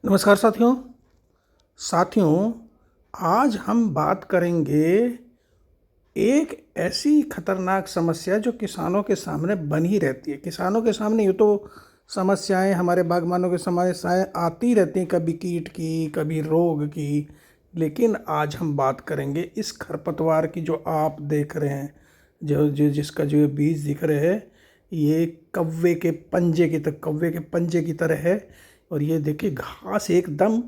नमस्कार साथियों। आज हम बात करेंगे एक ऐसी खतरनाक समस्या जो किसानों के सामने बनी रहती है। किसानों के सामने यूँ तो समस्याएं, हमारे बागबानों की समस्याएं आती रहती हैं, कभी कीट की, कभी रोग की। लेकिन आज हम बात करेंगे इस खरपतवार की जो आप देख रहे हैं, जो जो जिसका जो बीज दिख रहे हैं, ये कौवे के पंजे की तरह है। और ये देखिए, घास एकदम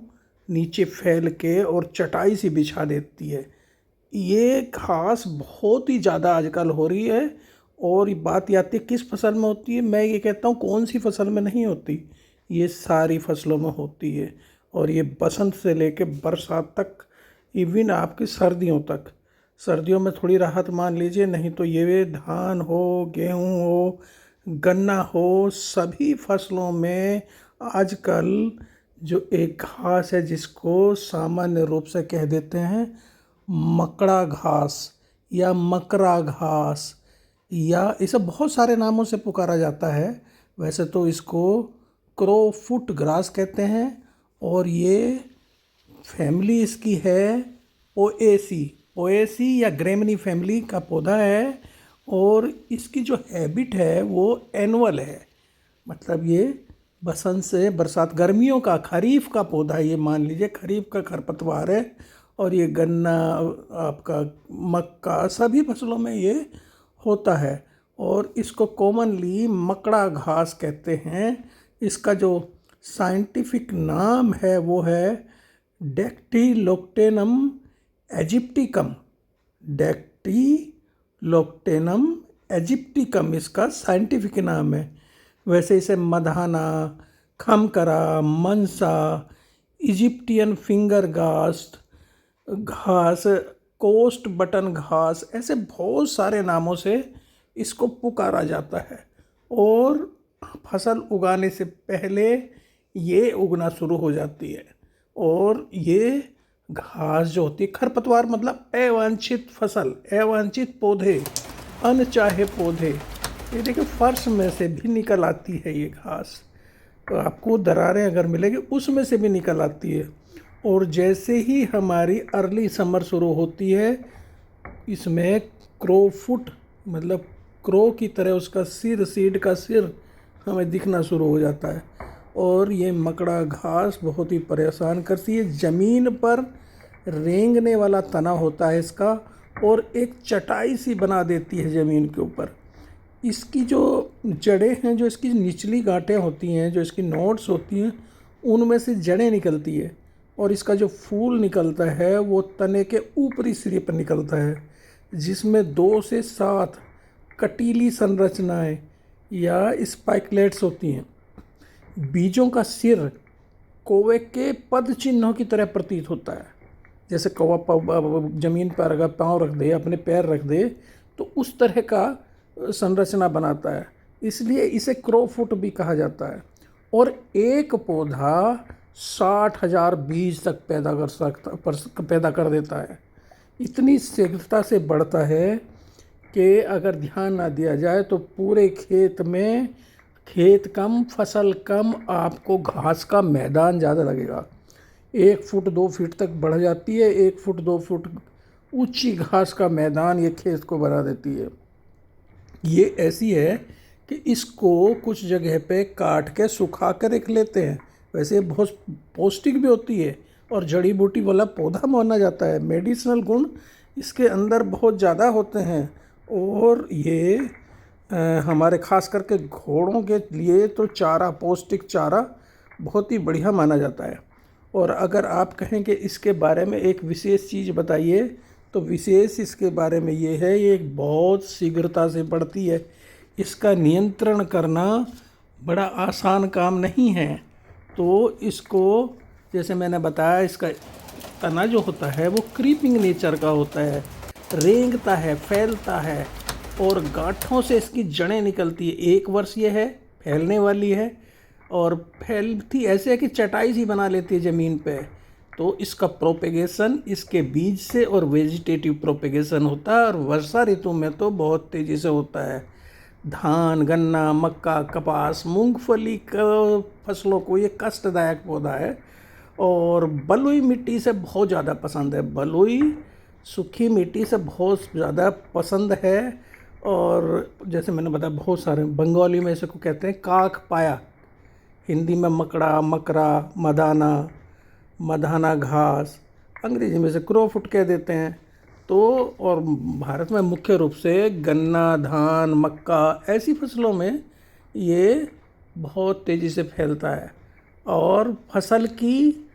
नीचे फैल के और चटाई सी बिछा देती है। ये घास बहुत ही ज़्यादा आजकल हो रही है। और ये बात ये आती है किस फसल में होती है, मैं ये कहता हूँ कौन सी फसल में नहीं होती, ये सारी फसलों में होती है। और ये बसंत से लेके बरसात तक, इवन आपकी सर्दियों तक। सर्दियों में थोड़ी राहत मान लीजिए, नहीं तो ये धान हो, गेहूँ हो, गन्ना हो, सभी फसलों में आजकल जो एक घास है जिसको सामान्य रूप से कह देते हैं मकड़ा घास या मकरा घास, या इसे बहुत सारे नामों से पुकारा जाता है। वैसे तो इसको क्रोफुट ग्रास कहते हैं। और ये फैमिली इसकी है ओएसी। ओएसी या ग्रेमनी फैमिली का पौधा है। और इसकी जो हैबिट है वो एनुअल है, मतलब ये बसंत से बरसात, गर्मियों का, खरीफ का पौधा है। ये मान लीजिए खरीफ का खरपतवार है। और ये गन्ना, आपका मक्का, सभी फसलों में ये होता है। और इसको कॉमनली मकड़ा घास कहते हैं। इसका जो साइंटिफिक नाम है वो है डेक्टिलोक्टेनम एजिप्टिकम। डेक्टिलोक्टेनम एजिप्टिकम इसका साइंटिफिक नाम है। वैसे इसे मधाना, खमकरा, मनसा, इजिप्टियन फिंगर घास, कोस्ट बटन घास, ऐसे बहुत सारे नामों से इसको पुकारा जाता है। और फसल उगाने से पहले ये उगना शुरू हो जाती है। और ये घास जो होती है, खरपतवार मतलब अवांछित फसल, अवांछित पौधे, अनचाहे पौधे, ये देखिए फर्श में से भी निकल आती है ये घास। तो आपको दरारें अगर मिलेगी उसमें से भी निकल आती है। और जैसे ही हमारी अर्ली समर शुरू होती है, इसमें क्रोफुट, मतलब क्रो की तरह उसका सिर, सीड का सिर हमें दिखना शुरू हो जाता है। और ये मकड़ा घास बहुत ही परेशान करती है। ज़मीन पर रेंगने वाला तना होता है इसका, और एक चटाई सी बना देती है ज़मीन के ऊपर। इसकी जो जड़ें हैं, जो इसकी निचली गांठें होती हैं, जो इसकी नोड्स होती हैं, उनमें से जड़ें निकलती है। और इसका जो फूल निकलता है वो तने के ऊपरी सिरे पर निकलता है, जिसमें 2 से 7 कटीली संरचनाएं या स्पाइकलेट्स होती हैं। बीजों का सिर कौवे के पद चिन्हों की तरह प्रतीत होता है। जैसे कौवा जमीन पर अगर पाँव रख दे, अपने पैर रख दे, तो उस तरह का संरचना बनाता है। इसलिए इसे क्रोफुट भी कहा जाता है। और एक पौधा 60,000 बीज तक पैदा कर देता है। इतनी शीघ्रता से बढ़ता है कि अगर ध्यान ना दिया जाए तो पूरे खेत में, खेत कम फसल कम, आपको घास का मैदान ज़्यादा लगेगा। 1 फुट 2 फीट तक बढ़ जाती है। 1 फुट 2 फुट ऊंची घास का मैदान ये खेत को बना देती है। ये ऐसी है कि इसको कुछ जगह पे काट के सुखा कर रख लेते हैं। वैसे बहुत पौष्टिक भी होती है और जड़ी बूटी वाला पौधा माना जाता है। मेडिसिनल गुण इसके अंदर बहुत ज़्यादा होते हैं। और ये हमारे खास करके घोड़ों के लिए तो चारा, पौष्टिक चारा बहुत ही बढ़िया माना जाता है। और अगर आप कहें कि इसके बारे में एक विशेष चीज़ बताइए, तो विशेष इसके बारे में ये है, ये बहुत शीघ्रता से बढ़ती है। इसका नियंत्रण करना बड़ा आसान काम नहीं है। तो इसको, जैसे मैंने बताया, इसका तना जो होता है वो क्रीपिंग नेचर का होता है, रेंगता है, फैलता है, और गांठों से इसकी जड़ें निकलती है। 1 वर्ष ये है, फैलने वाली है, और फैलती ऐसे है कि चटाई सी बना लेती है ज़मीन पे। तो इसका प्रोपेगेशन इसके बीज से और वेजिटेटिव प्रोपेगेशन होता है। और वर्षा ऋतु में तो बहुत तेज़ी से होता है। धान, गन्ना, मक्का, कपास, मूंगफली का फसलों को ये कष्टदायक पौधा है। और बलुई मिट्टी से बहुत ज़्यादा पसंद है। बलुई सूखी मिट्टी से बहुत ज़्यादा पसंद है। और जैसे मैंने बताया बहुत सारे, बंगाली में इसे को कहते हैं काक पाया, हिंदी में मकड़ा, मकरा, मदाना, मधाना घास, अंग्रेजी में से क्रोफुट कह देते हैं। तो और भारत में मुख्य रूप से गन्ना, धान, मक्का ऐसी फसलों में ये बहुत तेज़ी से फैलता है। और फसल की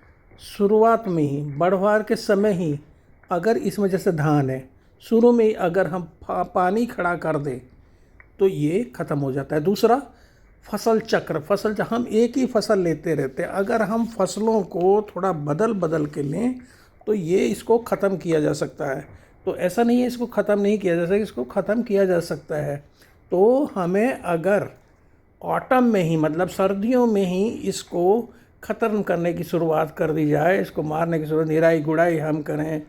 शुरुआत में ही, बढ़वार के समय ही, अगर इसमें जैसे धान है, शुरू में ही अगर हम पानी खड़ा कर दें तो ये ख़त्म हो जाता है। दूसरा, फसल चक्र, हम एक ही फसल लेते रहते हैं। अगर हम फसलों को थोड़ा बदल बदल के लें तो ये इसको ख़त्म किया जा सकता है। तो ऐसा नहीं है इसको ख़त्म नहीं किया जा सकता, इसको ख़त्म किया जा सकता है। तो हमें अगर ऑटम में ही, मतलब सर्दियों में ही इसको ख़त्म करने की शुरुआत कर दी जाए, इसको मारने की शुरुआत, निराई गुड़ाई हम करें।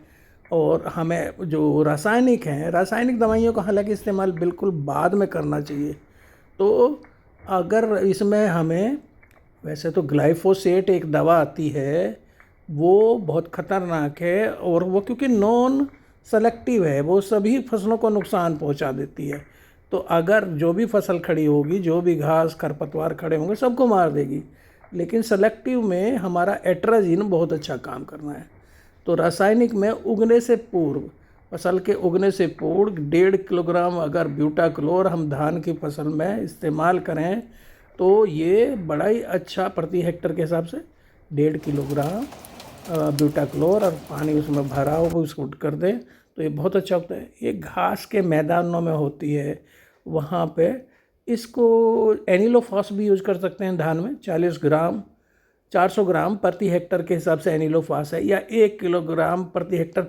और हमें जो रासायनिक दवाइयों का हालांकि इस्तेमाल बिल्कुल बाद में करना चाहिए। तो अगर इसमें हमें, वैसे तो ग्लाइफोसेट एक दवा आती है, वो बहुत ख़तरनाक है। और वो क्योंकि नॉन सेलेक्टिव है, वो सभी फसलों को नुकसान पहुंचा देती है। तो अगर जो भी फसल खड़ी होगी, जो भी घास खरपतवार खड़े होंगे, सबको मार देगी। लेकिन सेलेक्टिव में हमारा एट्राजीन बहुत अच्छा काम करना है। तो रासायनिक में उगने से पूर्व, फसल के उगने से पूर्व 1.5 किलोग्राम अगर ब्यूटाक्लोर हम धान की फसल में इस्तेमाल करें तो ये बड़ा ही अच्छा, प्रति हेक्टर के हिसाब से 1.5 किलोग्राम ब्यूटाक्लोर और पानी उसमें भरा हो वो उसको कर दें तो ये बहुत अच्छा होता है। ये घास के मैदानों में होती है, वहाँ पे इसको एनिलोफॉस भी यूज़ कर सकते हैं धान में। 400 ग्राम प्रति हेक्टर के हिसाब से एनिलोफॉस है, या 1 किलोग्राम प्रति हेक्टर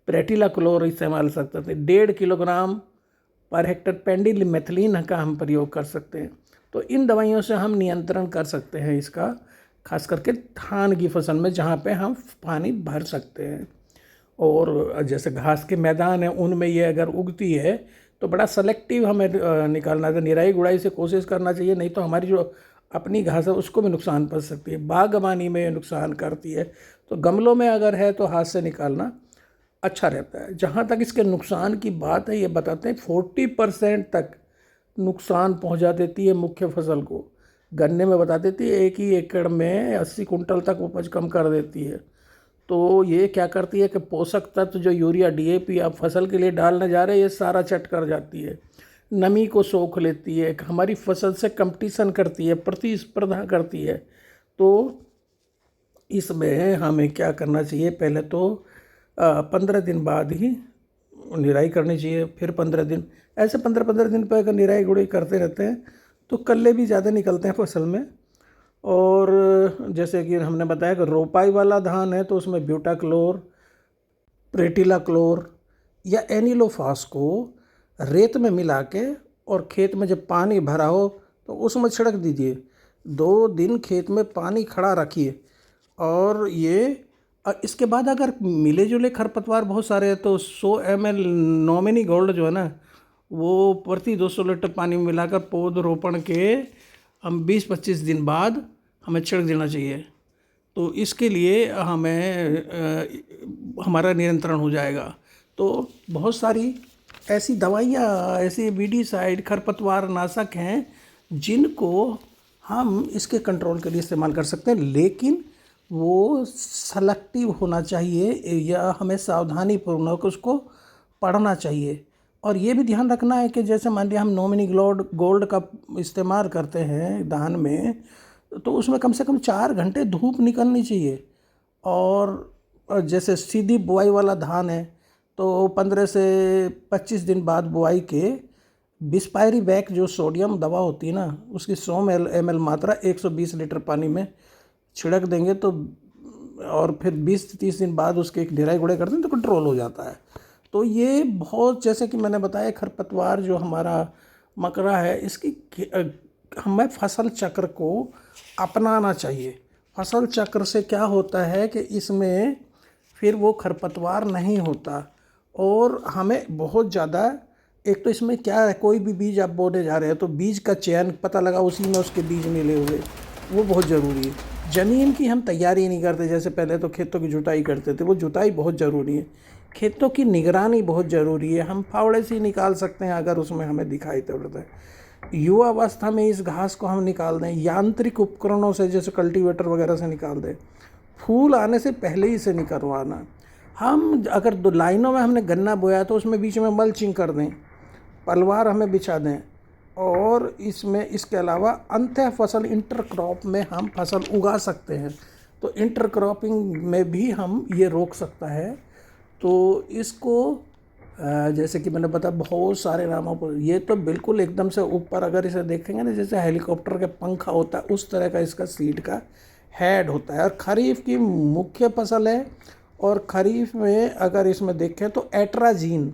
प्रेटिला क्लोर इस्तेमाल कर सकते हैं। 1.5 किलोग्राम पर हेक्टर पेंडिलमेथिलीन का हम प्रयोग कर सकते हैं। तो इन दवाइयों से हम नियंत्रण कर सकते हैं इसका, खास करके धान की फसल में जहाँ पे हम पानी भर सकते हैं। और जैसे घास के मैदान हैं उनमें ये अगर उगती है तो बड़ा सेलेक्टिव हमें निकालना है, निराई गुड़ाई से कोशिश करना चाहिए, नहीं तो हमारी जो अपनी घास है उसको भी नुकसान पहुंच सकती है। बागबानी में नुकसान करती है। तो गमलों में अगर है तो हाथ से निकालना अच्छा रहता है। जहाँ तक इसके नुकसान की बात है, ये बताते हैं 40% तक नुकसान पहुंचा देती है मुख्य फसल को। गन्ने में बता देती है 1 ही एकड़ में 80 कुंटल तक उपज कम कर देती है। तो ये क्या करती है कि पोषक तत्व जो यूरिया, डीएपी आप फसल के लिए डालने जा रहे हैं, ये सारा चट कर जाती है, नमी को सोख लेती है, हमारी फसल से कंपटीशन करती है, प्रतिस्पर्धा करती है। तो इसमें हमें क्या करना चाहिए, पहले तो 15 दिन बाद ही निराई करनी चाहिए, फिर 15 दिन, ऐसे 15-15 दिन पर अगर निराई गुड़ाई करते रहते हैं तो कल्ले भी ज़्यादा निकलते हैं फसल में। और जैसे कि हमने बताया कि रोपाई वाला धान है तो उसमें ब्यूटाक्लोर, प्रेटिलाक्लोर या एनिलोफॉस को रेत में मिला के और खेत में जब पानी भरा हो तो उसमें छिड़क दीजिए। 2 दिन खेत में पानी खड़ा रखिए। और ये इसके बाद अगर मिले जुले खरपतवार बहुत सारे हैं तो 100 ml नॉमिनी गोल्ड जो है ना, वो प्रति 200 लीटर पानी में मिलाकर पौध रोपण के हम 20-25 दिन बाद हमें छिड़क देना चाहिए। तो इसके लिए हमें हमारा नियंत्रण हो जाएगा। तो बहुत सारी ऐसी दवाइयाँ, ऐसे वीडीसाइड, खरपतवार नाशक हैं जिनको हम इसके कंट्रोल के लिए इस्तेमाल कर सकते हैं, लेकिन वो सेलेक्टिव होना चाहिए या हमें सावधानीपूर्वक उसको पढ़ना चाहिए। और ये भी ध्यान रखना है कि जैसे मान लिया हम नॉमिनी गोल्ड का इस्तेमाल करते हैं धान में, तो उसमें कम से कम 4 घंटे धूप निकलनी चाहिए। और जैसे सीधी बुआई वाला धान है तो 15 से 25 दिन बाद बुआई के बिस्पायरी बैक जो सोडियम दवा होती है ना, उसकी 100 ml मात्रा 120 लीटर पानी में छिड़क देंगे तो, और फिर 20-30 दिन बाद उसके एक निराई गुड़ाई करते हैं तो कंट्रोल हो जाता है। तो ये बहुत, जैसे कि मैंने बताया, खरपतवार जो हमारा मकरा है, इसकी हमें फसल चक्र को अपनाना चाहिए। फसल चक्र से क्या होता है कि इसमें फिर वो खरपतवार नहीं होता। और हमें बहुत ज़्यादा, एक तो इसमें क्या है, कोई भी बीज आप बोने जा रहे हैं तो बीज का चयन पता लगा, उसी में उसके बीज मिले हुए, वो बहुत ज़रूरी है। ज़मीन की हम तैयारी नहीं करते, जैसे पहले तो खेतों की जुताई करते थे, वो जुताई बहुत ज़रूरी है। खेतों की निगरानी बहुत ज़रूरी है, हम फावड़े से ही निकाल सकते हैं अगर उसमें हमें दिखाई पड़ता है। युवा अवस्था में इस घास को हम निकाल दें यांत्रिक उपकरणों से, जैसे कल्टीवेटर वगैरह से निकाल दें। फूल आने से पहले ही इसे निकलवाना। हम अगर दो लाइनों में हमने गन्ना बोया तो उसमें बीच में मल्चिंग कर दें, पलवार हमें बिछा दें, और इसमें इसके अलावा अंतः फसल इंटरक्रॉप में हम फसल उगा सकते हैं। तो इंटरक्रॉपिंग में भी हम ये रोक सकता है। तो इसको जैसे कि मैंने बताया बहुत सारे नामों पर, ये तो बिल्कुल एकदम से ऊपर अगर इसे देखेंगे ना, जैसे हेलीकॉप्टर के पंखा होता है उस तरह का इसका सीड का हेड होता है। और खरीफ की मुख्य फसल है, और खरीफ में अगर इसमें देखें तो एट्राजीन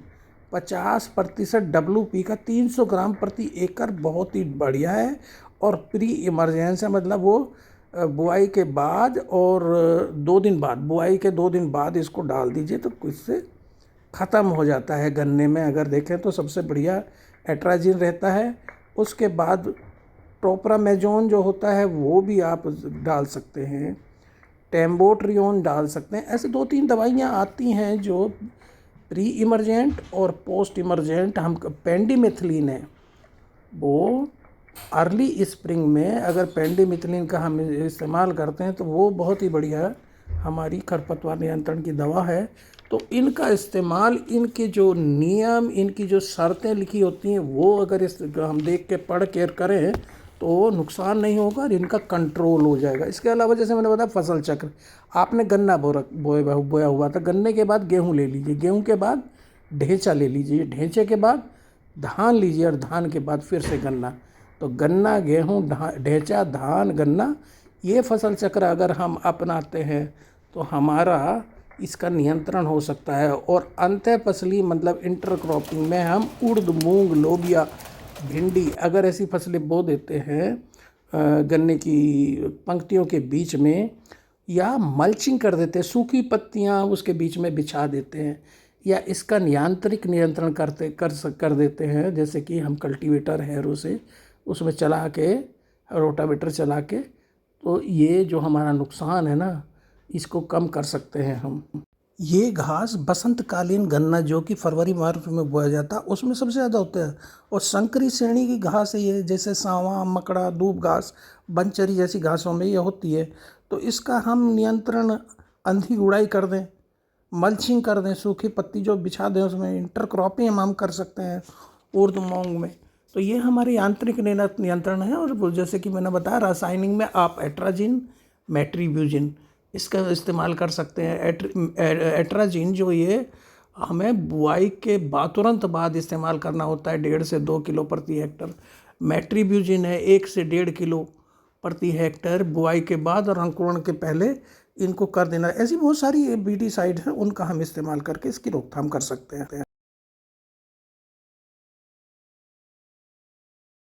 50% WP का 300 ग्राम प्रति एकड़ बहुत ही बढ़िया है। और प्री इमरजेंस है, मतलब वो बुआई के बाद और 2 दिन बाद, बुआई के 2 दिन बाद इसको डाल दीजिए तो इससे ख़त्म हो जाता है। गन्ने में अगर देखें तो सबसे बढ़िया एट्राजीन रहता है। उसके बाद प्रोपरामेजोन जो होता है वो भी आप डाल सकते हैं, टेम्बोट्रियोन डाल सकते हैं। ऐसे 2-3 दवाइयाँ आती हैं जो प्री इमरजेंट और पोस्ट इमरजेंट। हम पेंडिमिथिलिन है, वो अर्ली स्प्रिंग में अगर पेंडिमिथिलिन का हम इस्तेमाल करते हैं तो वो बहुत ही बढ़िया हमारी खरपतवार नियंत्रण की दवा है। तो इनका इस्तेमाल, इनके जो नियम, इनकी जो शर्तें लिखी होती हैं वो अगर इस हम देख के पढ़ के करें तो नुकसान नहीं होगा और इनका कंट्रोल हो जाएगा। इसके अलावा जैसे मैंने बताया फसल चक्र, आपने गन्ना बोया हुआ था, गन्ने के बाद गेहूँ ले लीजिए, गेहूँ के बाद ढेंचा ले लीजिए, ढेंचे के बाद धान लीजिए, और धान के बाद फिर से गन्ना। तो गन्ना, गेहूँ, ढेंचा, धान, गन्ना, ये फसल चक्र अगर हम अपनाते हैं तो हमारा इसका नियंत्रण हो सकता है। और अंतः फसली मतलब इंटरक्रॉपिंग में हम उड़द, मूंग, लोबिया, भिंडी अगर ऐसी फसलें बो देते हैं गन्ने की पंक्तियों के बीच में, या मल्चिंग कर देते हैं, सूखी पत्तियां उसके बीच में बिछा देते हैं, या इसका यांत्रिक नियंत्रण कर देते हैं, जैसे कि हम कल्टीवेटर हैरो से उसमें चला के, रोटावेटर चला के, तो ये जो हमारा नुकसान है ना, इसको कम कर सकते हैं हम। ये घास बसंतकालीन गन्ना जो कि फरवरी मार्च में बोया जाता है उसमें सबसे ज़्यादा होता है। और संकरी श्रेणी की घास है ये, जैसे सांवा, मकड़ा, दूब घास, बनचरी जैसी घासों में ये होती है। तो इसका हम नियंत्रण अंधी गुड़ाई कर दें, मल्चिंग कर दें, सूखी पत्ती जो बिछा दें, उसमें इंटरक्रॉपिंग हम कर सकते हैं उर्द मूंग में। तो ये हमारे यांत्रिक नियंत्रण है। और जैसे कि मैंने बताया रासायनिक में आप एट्राजीन, मेट्रीब्यूजिन इसका इस्तेमाल कर सकते हैं। एट्राजीन जो ये हमें बुआई के बाद तुरंत बाद इस्तेमाल करना होता है, 1.5 से 2 किलो प्रति हेक्टर। मेट्रीब्यूजिन है 1 से 1.5 किलो प्रति हेक्टर बुआई के बाद और अंकुरण के पहले इनको कर देना। ऐसी बहुत सारी बीटीसाइड हैं, उनका हम इस्तेमाल करके इसकी रोकथाम कर सकते हैं।